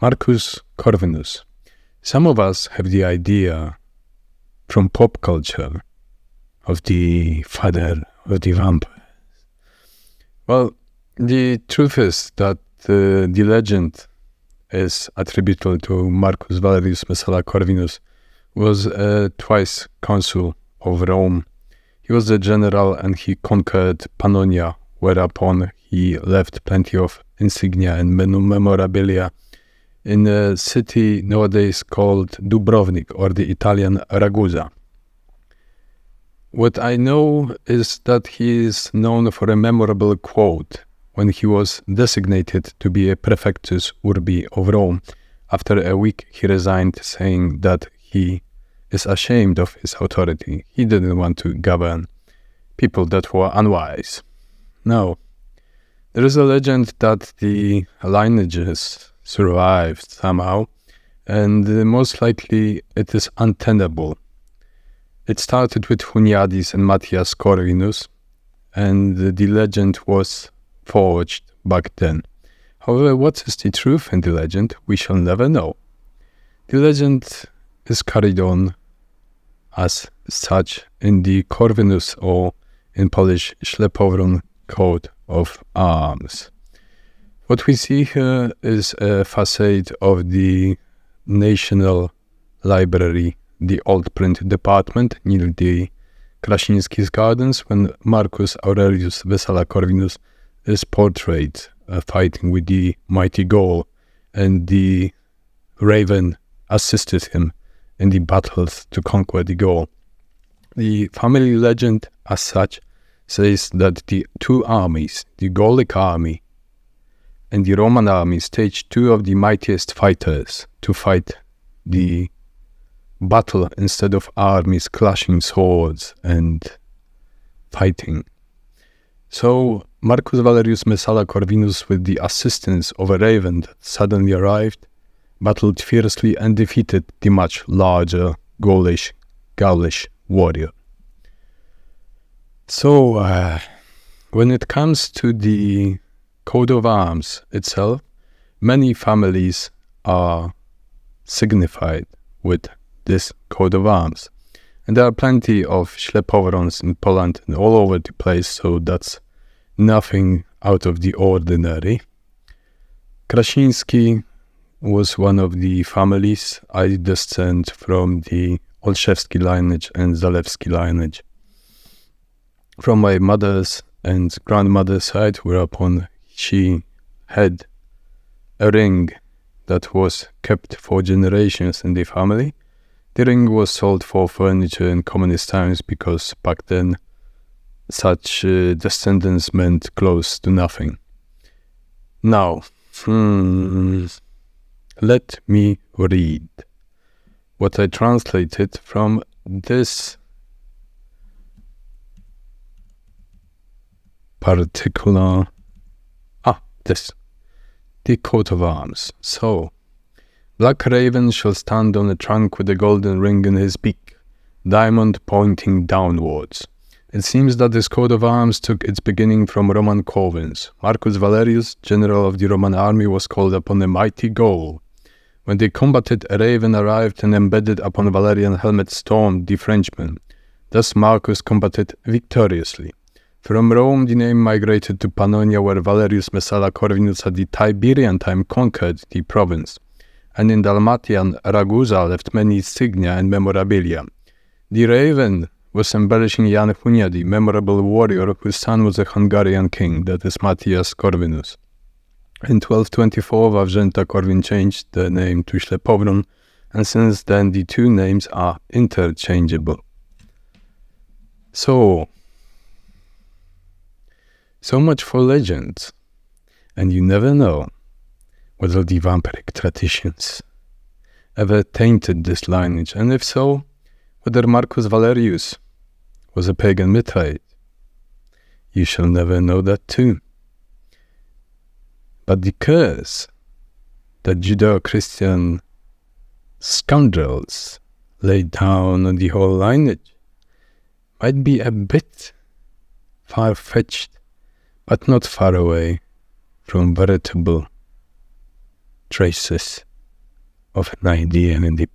Marcus Corvinus. Some of us have the idea from pop culture of the father of the vampires. Well, the truth is that the legend is attributable to Marcus Valerius Messala Corvinus, was twice consul of Rome. He was a general and he conquered Pannonia, whereupon he left plenty of insignia and memorabilia in a city nowadays called Dubrovnik, or the Italian Ragusa. What I know is that he is known for a memorable quote when he was designated to be a prefectus urbi of Rome. After a week, he resigned, saying that he is ashamed of his authority. He didn't want to govern people that were unwise. Now, there is a legend that the lineages survived somehow, and most likely it is untenable. It started with Hunyadis and Matthias Corvinus, and the legend was forged back then. However, what is the truth in the legend, we shall never know. The legend is carried on as such in the Corvinus, or in Polish Ślepowrons, coat of arms. What we see here is a facade of the National Library, the old print department near the Krasiński's Gardens, when Marcus Aurelius Messala Corvinus is portrayed fighting with the mighty Gaul, and the raven assisted him in the battles to conquer the Gaul. The family legend as such says that the two armies, the Gallic army and the Roman army, staged two of the mightiest fighters to fight the battle instead of armies clashing swords and fighting. So Marcus Valerius Messala Corvinus, with the assistance of a raven that suddenly arrived, battled fiercely and defeated the much larger Gaulish warrior. So when it comes to the coat of arms itself, many families are signified with this coat of arms. And there are plenty of Ślepowrons in Poland and all over the place, so that's nothing out of the ordinary. Krasiński was one of the families. I descend from the Olszewski lineage and Zalewski lineage. From my mother's and grandmother's side, whereupon she had a ring that was kept for generations in the family. The ring was sold for furniture in communist times, because back then such descendants meant close to nothing. Now, let me read what I translated from this particular, the coat of arms. So, black raven shall stand on a trunk with a golden ring in his beak, diamond pointing downwards. It seems that this coat of arms took its beginning from Roman Corvinus. Marcus Valerius, general of the Roman army, was called upon a mighty Gaul. When they combated, a raven arrived and embedded upon Valerian helmet stormed the Frenchmen. Thus Marcus combated victoriously. From Rome the name migrated to Pannonia, where Valerius Messala Corvinus at the Tiberian time conquered the province, and in Dalmatian Ragusa left many insignia and memorabilia. The raven was embellishing Jan Hunyadi, memorable warrior whose son was a Hungarian king, that is Matthias Corvinus. In 1224, Wawrzęta Corvin changed the name to Ślepowrons, and since then the two names are interchangeable. So much for legends, and you never know whether the vampiric traditions ever tainted this lineage, and if so, whether Marcus Valerius was a pagan Mithrite. You shall never know that too. But the curse that Judeo-Christian scoundrels laid down on the whole lineage might be a bit far-fetched, but not far away from veritable traces. of an idea and the